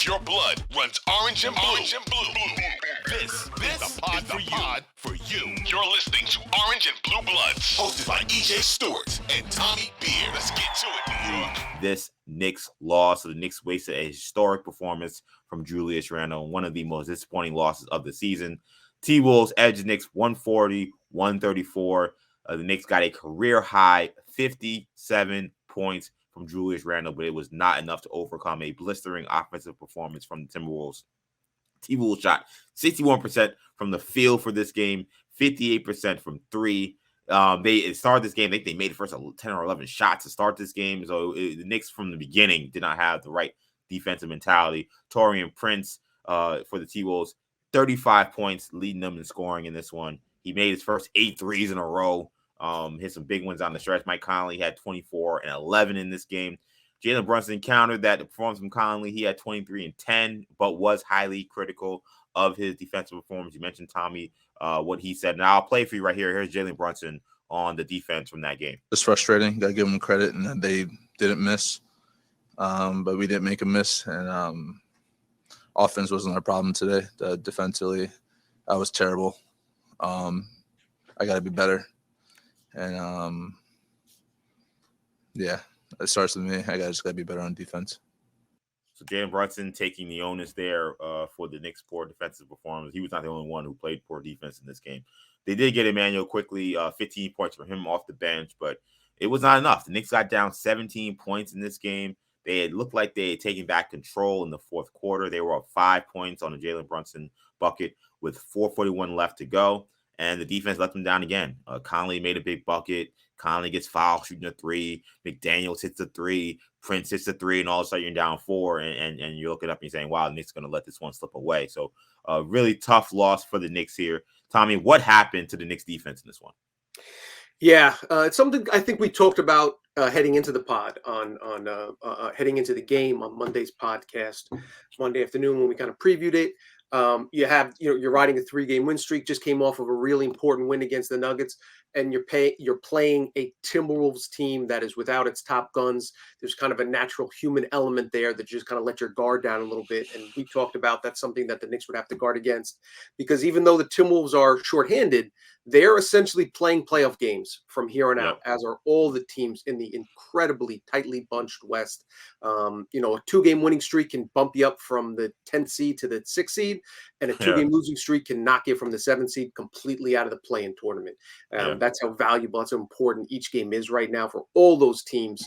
If your blood runs orange and blue, this is the pod for you. You're listening to Orange and Blue Bloods, hosted by EJ Stewart and Tommy Beer. Let's get to it, New York. This Knicks loss, so the Knicks wasted a historic performance from Julius Randle, one of the most disappointing losses of the season. T-Wolves edged the Knicks 140-134. The Knicks got a career-high 57 points from Julius Randle, but it was not enough to overcome a blistering offensive performance from the Timberwolves. T-Wolves shot 61% from the field for this game, 58% from three. They started this game. I think they made the first 10 or 11 shots to start this game. So the Knicks from the beginning did not have the right defensive mentality. Taurean Prince for the T-Wolves, 35 points, leading them in scoring in this one. He made his first 8 threes in a row. Hit some big ones on the stretch. Mike Conley had 24 and 11 in this game. Jalen Brunson countered that the performance from Conley. He had 23 and 10, but was highly critical of his defensive performance. You mentioned, Tommy, what he said. Now I'll play for you right here. Here's Jalen Brunson on the defense from that game. It's frustrating. Got to give them credit, and they didn't miss, but we didn't make a miss. And offense wasn't our problem today. Defensively, I was terrible. I got to be better. And, yeah, it starts with me. I just got to be better on defense. So Jalen Brunson taking the onus there for the Knicks' poor defensive performance. He was not the only one who played poor defense in this game. They did get Emmanuel quickly, 15 points from him off the bench, but it was not enough. The Knicks got down 17 points in this game. They had looked like they had taken back control in the fourth quarter. They were up 5 points on the Jalen Brunson bucket with 4:41 left to go, and the defense let them down again. Conley made a big bucket. Conley gets fouled shooting a 3. McDaniels hits a 3. Prince hits a 3, and all of a sudden you're down 4, and you look it up and you're saying, wow, the Knicks are going to let this one slip away. So a really tough loss for the Knicks here. Tommy, what happened to the Knicks defense in this one? Yeah, it's something I think we talked about heading into the pod on heading into the game on Monday's podcast, Monday afternoon when we kind of previewed it. You're riding a 3-game win streak, just came off of a really important win against the Nuggets, and you're playing a Timberwolves team that is without its top guns. There's kind of a natural human element there that just kind of let your guard down a little bit. And we talked about that's something that the Knicks would have to guard against, because even though the Timberwolves are shorthanded, they're essentially playing playoff games from here on out, as are all the teams in the incredibly tightly bunched West. A 2-game winning streak can bump you up from the 10th seed to the 6th seed, and a 2-game losing streak can knock you from the 7th seed completely out of the play-in tournament. That's how valuable, that's how important each game is right now for all those teams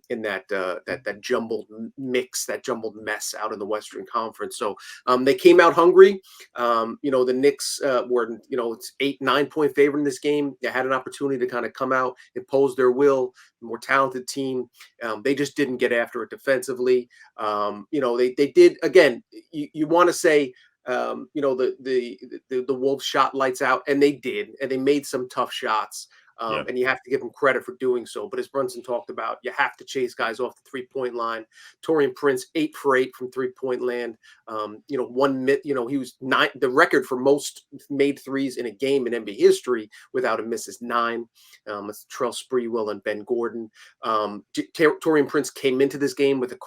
in that jumbled mix, that jumbled mess out in the Western Conference. So they came out hungry. The Knicks were, it's 8-9 point favorite in this game. They had an opportunity to kind of come out, impose their will. More talented team. They just didn't get after it defensively. They did, again, you want to say, the Wolves shot lights out, and they did, and they made some tough shots. And you have to give them credit for doing so. But as Brunson talked about, you have to chase guys off the 3-point line. Taurean Prince, 8 for 8 from 3-point land. He was 9. The record for most made threes in a game in NBA history without a miss is 9. It's Terrell Sprewell and Ben Gordon. Taurean Prince came into this game with a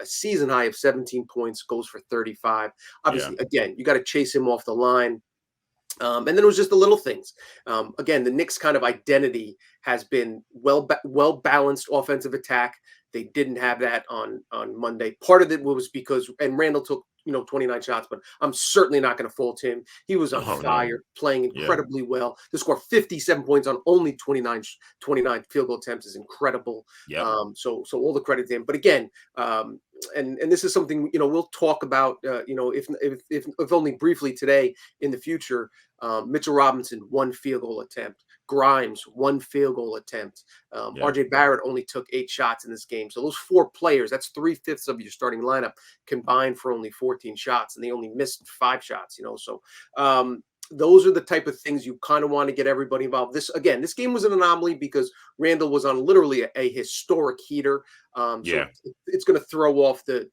season high of 17 points, goes for 35. Obviously, again, you got to chase him off the line. And then it was just the little things. Again, the Knicks' kind of identity has been well-balanced offensive attack. They didn't have that on Monday. Part of it was because, and Randle took 29 shots, but I'm certainly not going to fault him. He was on fire, playing incredibly well. To score 57 points on only 29 field goal attempts is incredible. So all the credit to him. But again, and this is something we'll talk about. If only briefly today. In the future, Mitchell Robinson, 1 field goal attempt. Grimes, 1 field goal attempt. RJ Barrett only took 8 shots in this game. So those 4 players, that's 3/5 of your starting lineup combined for only 14 shots, and they only missed 5 shots. So those are the type of things you kind of want to get everybody involved. This game was an anomaly because Randle was on literally a historic heater. So it's going to throw off the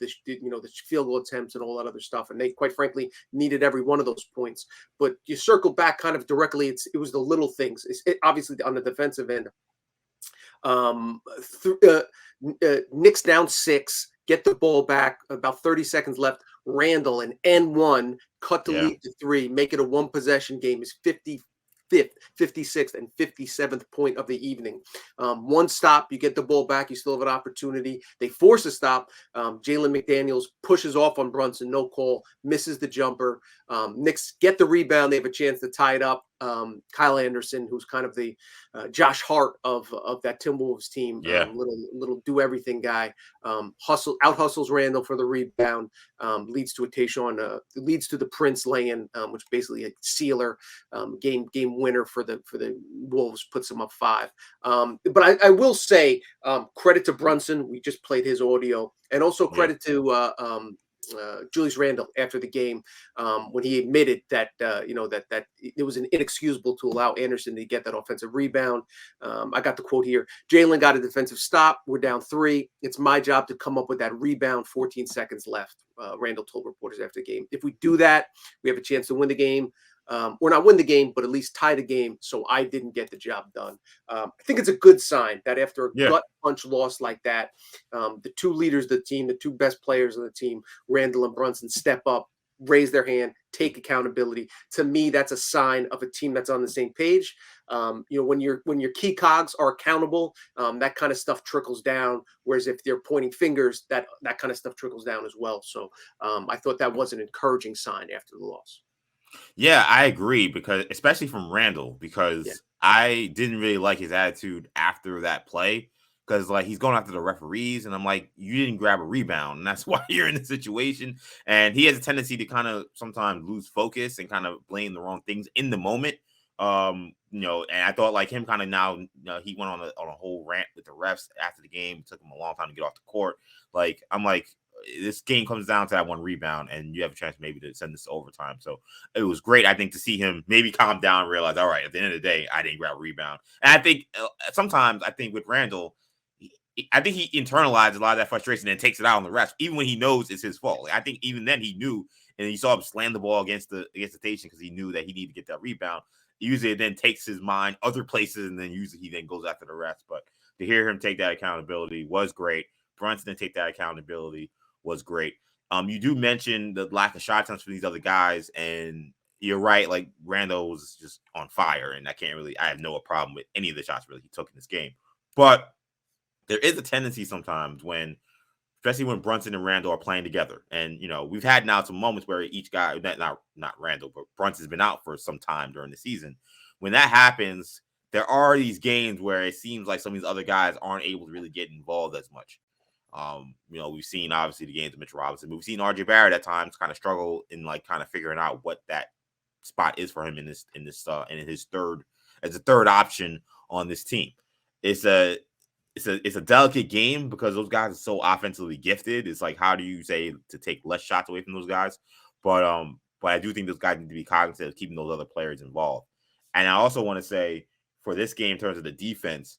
field goal attempts and all that other stuff. And they, quite frankly, needed every one of those points. But you circle back kind of directly. It was the little things. Obviously, on the defensive end, Knicks down 6. get the ball back, about 30 seconds left. Randle, an N1, cut the lead to 3, make it a one possession game, is 55th, 56th, and 57th point of the evening. One stop, you get the ball back, you still have an opportunity. They force a stop. Jalen McDaniels pushes off on Brunson, no call, misses the jumper. Knicks get the rebound. They have a chance to tie it up. Kyle Anderson, who's kind of the Josh Hart of that Timberwolves team, little do everything guy, out hustles Randle for the rebound, leads to a Tayshaun, leads to the Prince lay-in, which basically a sealer, game winner for the Wolves, puts them up 5. But I will say, credit to Brunson. We just played his audio, and also credit to Julius Randle after the game, when he admitted that that it was inexcusable to allow Anderson to get that offensive rebound. I got the quote here: "Jalen got a defensive stop. We're down 3. It's my job to come up with that rebound. 14 seconds left." Randle told reporters after the game. If we do that, we have a chance to win the game. Or not win the game, but at least tie the game. So I didn't get the job done. I think it's a good sign that after a gut punch loss like that, the 2 leaders of the team, the 2 best players of the team, Randle and Brunson, step up, raise their hand, take accountability. To me, that's a sign of a team that's on the same page. When your key cogs are accountable, that kind of stuff trickles down. Whereas if they're pointing fingers, that kind of stuff trickles down as well. So I thought that was an encouraging sign after the loss. Yeah, I agree, because especially from Randle, because I didn't really like his attitude after that play, because like he's going after the referees, and I'm like, you didn't grab a rebound, and that's why you're in this situation. And he has a tendency to kind of sometimes lose focus and kind of blame the wrong things in the moment. And I thought like him kind of now, he went on a whole rant with the refs after the game. It took him a long time to get off the court. Like, I'm like, this game comes down to that one rebound, and you have a chance maybe to send this to overtime. So it was great, I think, to see him maybe calm down and realize, all right, at the end of the day, I didn't grab a rebound. And I think sometimes, I think with Randle, I think he internalized a lot of that frustration and takes it out on the refs, even when he knows it's his fault. Like, I think even then he knew, and you saw him slam the ball against the station because he knew that he needed to get that rebound. Usually it then takes his mind other places, and then usually he then goes after the refs. But to hear him take that accountability was great. Brunson to take that accountability was great. You do mention the lack of shot attempts for these other guys, and you're right. Like, Randle was just on fire, and I have no problem with any of the shots really he took in this game. But there is a tendency sometimes especially when Brunson and Randle are playing together, and we've had now some moments where each guy, not Randle, but Brunson's been out for some time during the season. When that happens, there are these games where it seems like some of these other guys aren't able to really get involved as much. We've seen obviously the games of Mitchell Robinson. We've seen RJ Barrett at times kind of struggle in like kind of figuring out what that spot is for him in his third option on this team. It's a delicate game because those guys are so offensively gifted. It's like, how do you say to take less shots away from those guys? But I do think those guys need to be cognizant of keeping those other players involved. And I also want to say, for this game, in terms of the defense,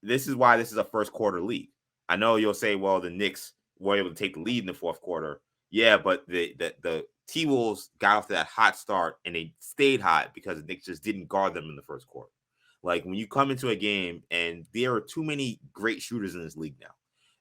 this is why this is a first quarter lead. I know you'll say, well, the Knicks were able to take the lead in the fourth quarter. Yeah, but the T-Wolves got off to that hot start, and they stayed hot because the Knicks just didn't guard them in the first quarter. Like, when you come into a game, and there are too many great shooters in this league now,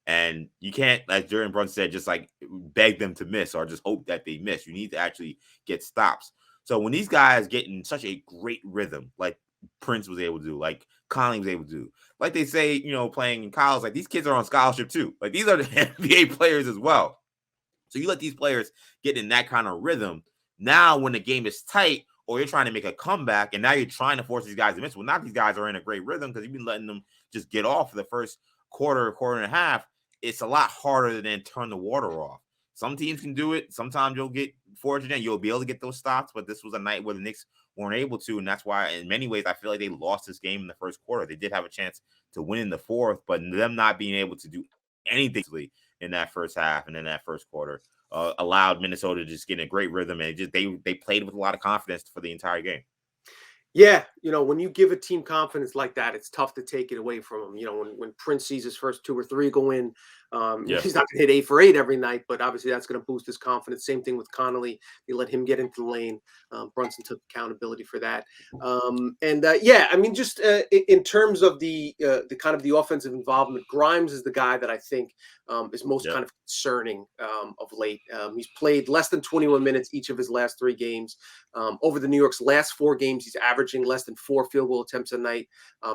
and you can't, like Jordan Brunson said, just like beg them to miss or just hope that they miss. You need to actually get stops. So when these guys get in such a great rhythm, like Prince was able to do, like Conley was able to do, like they say, playing in college, like these kids are on scholarship too. Like, these are the NBA players as well. So you let these players get in that kind of rhythm. Now, when the game is tight, or you're trying to make a comeback, and now you're trying to force these guys to miss. Well, now these guys are in a great rhythm because you've been letting them just get off for the first quarter and a half. It's a lot harder to then turn the water off. Some teams can do it. Sometimes you'll get fortunate and you'll be able to get those stops, but this was a night where the Knicks weren't able to, and that's why, in many ways, I feel like they lost this game in the first quarter. They did have a chance to win in the fourth, but them not being able to do anything in that first half and in that first quarter allowed Minnesota to just get in a great rhythm, and they played with a lot of confidence for the entire game. Yeah, when you give a team confidence like that, it's tough to take it away from them. When Prince sees his first 2 or 3 go in, He's not going to hit 8 for 8 every night, but obviously that's going to boost his confidence. Same thing with Connolly. You let him get into the lane. Brunson took accountability for that. I mean, just in terms of the kind of the offensive involvement, Grimes is the guy that I think is most kind of concerning of late. He's played less than 21 minutes each of his last 3 games. Over the New York's last 4 games, he's averaging less than 4 field goal attempts a night,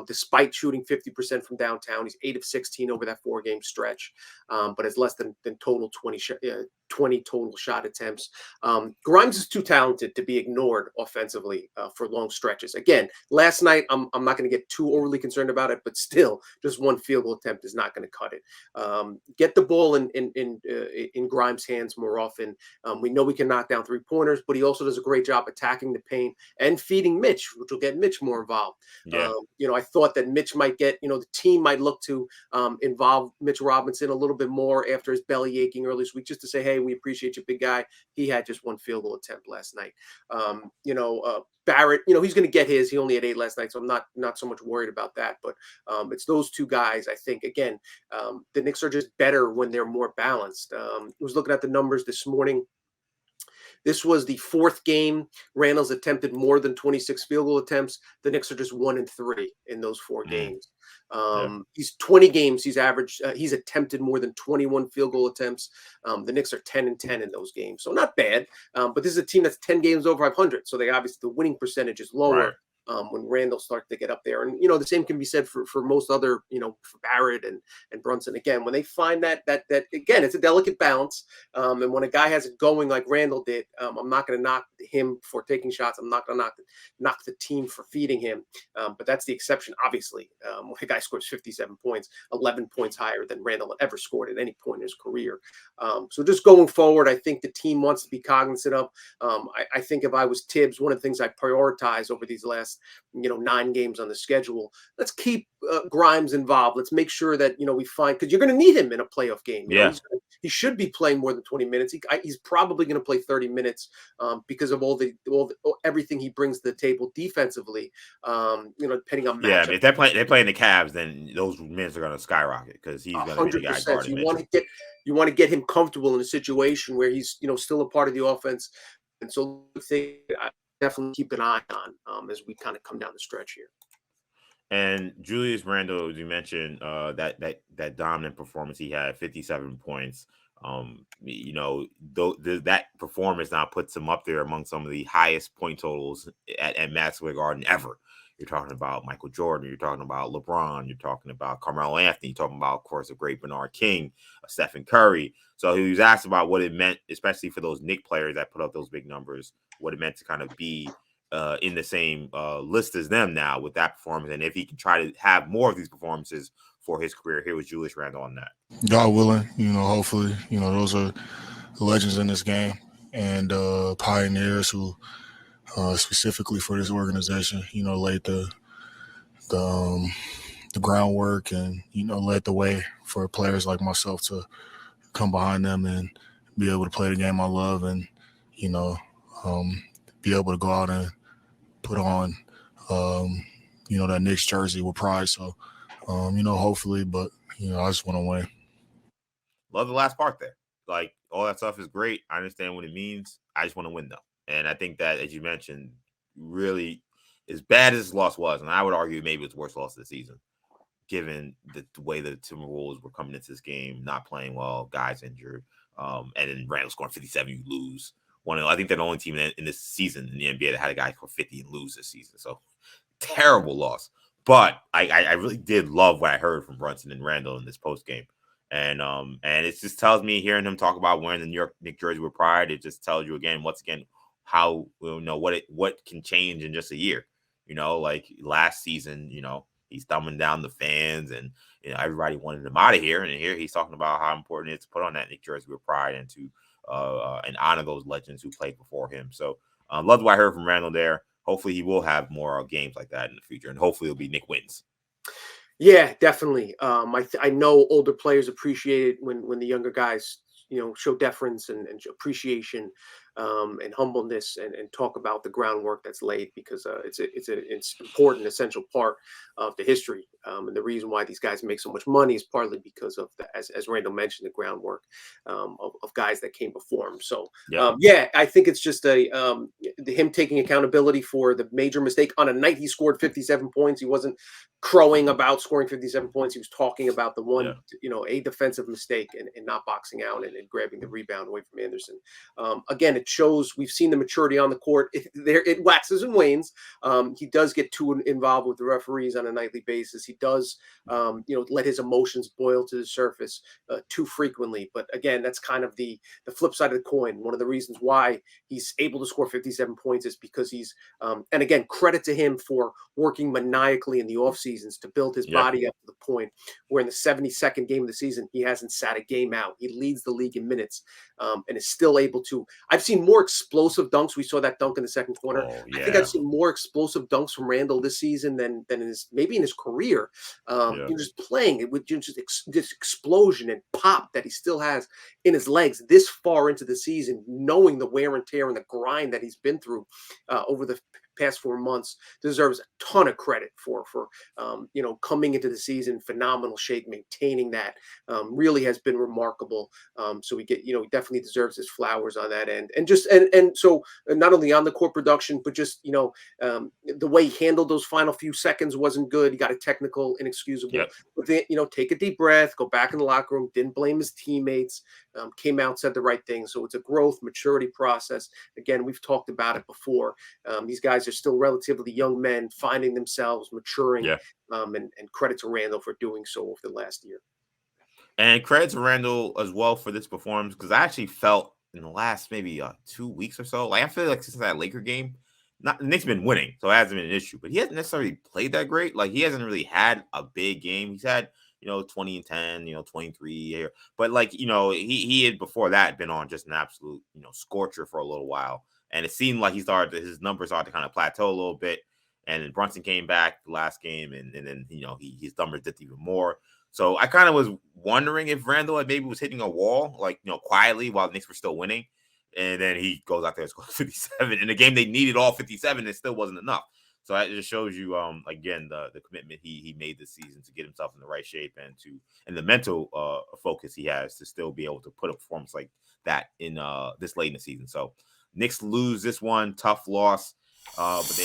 despite shooting 50% from downtown. He's 8 of 16 over that 4-game stretch, but has less than total 20 total shot attempts. Grimes is too talented to be ignored offensively for long stretches. Again, last night, I'm not going to get too overly concerned about it, but still, just 1 field goal attempt is not going to cut it. Get the ball in Grimes' hands more often. We know we can knock down 3-pointers, but he also does a great job attacking the paint and feeding Mitch, which will get Mitch more involved. I thought that Mitch might get, the team might look to involve Mitch Robinson a little bit more after his belly aching early this week, just to say, hey, we appreciate you, big guy. He had just 1 field goal attempt last night. Barrett, he's going to get his. He only had 8 last night, so I'm not so much worried about that. But it's those 2 guys. I think again, the Knicks are just better when they're more balanced. I was looking at the numbers this morning. This was the 4th game Randle's attempted more than 26 field goal attempts. The Knicks are just 1 and 3 in those 4 games. He's 20 games. He's attempted more than 21 field goal attempts. The Knicks are 10 and 10 in those games, so not bad. But this is a team that's 10 games over 500, so they obviously the winning percentage is lower. Right. When Randle starts to get up there. And, the same can be said for most other, for Barrett and Brunson. Again, when they find that again, it's a delicate balance. And when a guy has it going like Randle did, I'm not going to knock him for taking shots. I'm not going to knock the team for feeding him. But that's the exception, obviously. When a guy scores 57 points, 11 points higher than Randle had ever scored at any point in his career. So just going forward, I think the team wants to be cognizant of. I think if I was Tibbs, one of the things I prioritize over these last 9 games on the schedule, let's keep Grimes involved. Let's make sure that we find, because you're going to need him in a playoff game. He should be playing more than 20 minutes. He's probably going to play 30 minutes because of everything he brings to the table defensively. Depending on matchup. If they're playing the Cavs, then those minutes are going to skyrocket because he's going to be the guy guarding. You want to get him comfortable in a situation where he's still a part of the offense, and so I definitely keep an eye on as we kind of come down the stretch here. And Julius Randle, as you mentioned, that dominant performance he had, 57 points. That performance now puts him up there among some of the highest point totals at Madison Square Garden ever. You're talking about Michael Jordan. You're talking about LeBron. You're talking about Carmelo Anthony. You're talking about, of course, the great Bernard King, Stephen Curry. So he was asked about what it meant, especially for those Knicks players that put up those big numbers, what it meant to kind of be in the same list as them now with that performance, and if he can try to have more of these performances for his career. Here was Julius Randle on that. God willing, hopefully, those are the legends in this game and pioneers who specifically for this organization, laid the groundwork and, led the way for players like myself to come behind them and be able to play the game I love and, be able to go out and put on, that Knicks jersey with pride. So, hopefully, but, I just want to win. Love the last part there. Like, all that stuff is great. I understand what it means. I just want to win, though. And I think that, as you mentioned, really, as bad as this loss was, and I would argue maybe it's the worst loss of the season, given the way the Timberwolves were coming into this game, not playing well, guys injured, and then Randle scoring 57, you lose. I think they're the only team in this season in the NBA that had a guy score 50 and lose this season. So, terrible loss. But I really did love what I heard from Brunson and Randle in this post game. And it just tells me, hearing him talk about wearing the New York Knicks jersey with pride, it just tells you once again, how what can change in just a year. Like last season, he's dumbing down the fans and everybody wanted him out of here. And here he's talking about how important it is to put on that Knicks jersey with pride and to and honor those legends who played before him. So love what I heard from Randle there. Hopefully he will have more games like that in the future, and hopefully it'll be Knick wins. Yeah, definitely. I know older players appreciate it when the younger guys, show deference and appreciation. and humbleness and talk about the groundwork that's laid, because it's important, essential part of the history. And the reason why these guys make so much money is partly because of as Randall mentioned, the groundwork of guys that came before him. So yeah, I think it's just him taking accountability for the major mistake on a night he scored 57 points. He wasn't crowing about scoring 57 points. He was talking about the one, a defensive mistake and not boxing out and grabbing the rebound away from Anderson. Again, it shows we've seen the maturity on the court. It waxes and wanes. He does get too involved with the referees on a nightly basis. He does, let his emotions boil to the surface too frequently. But again, that's kind of the flip side of the coin. One of the reasons why he's able to score 57 points is because he's, and again, credit to him for working maniacally in the off seasons to build his body up to the point where in the 72nd game of the season, he hasn't sat a game out. He leads the league in minutes and is still able to. I've seen more explosive dunks. We saw that dunk in the second quarter. I think I've seen more explosive dunks from Randle this season than in his career. You're just playing it with just this explosion and pop that he still has in his legs this far into the season, knowing the wear and tear and the grind that he's been through over the past 4 months. Deserves a ton of credit for coming into the season, phenomenal shape, maintaining that really has been remarkable. So he definitely deserves his flowers on that end. And so not only on the court production, but just, the way he handled those final few seconds wasn't good. He got a technical, inexcusable. But then, take a deep breath, go back in the locker room, didn't blame his teammates, came out, said the right thing. So it's a growth, maturity process. Again, we've talked about it before. These guys are still relatively young men finding themselves, maturing, and credit to Randle for doing so over the last year. And credit to Randle as well for this performance, because I actually felt in the last maybe 2 weeks or so, like I feel like since that Laker game, the Knicks been winning, so it hasn't been an issue. But he hasn't necessarily played that great. Like he hasn't really had a big game. He's had 20 and 10, 23 here, but like he had before that been on just an absolute scorcher for a little while, and it seemed like his numbers started to kind of plateau a little bit. And then Brunson came back the last game, and then his numbers dipped even more. So I kind of was wondering if Randle maybe was hitting a wall, like, quietly while the Knicks were still winning. And then he goes out there and scores 57. In a game they needed all 57, it still wasn't enough. So that just shows you, again, the commitment he made this season to get himself in the right shape and the mental focus he has to still be able to put a performance like that in this late in the season. So Knicks lose this one, tough loss, but they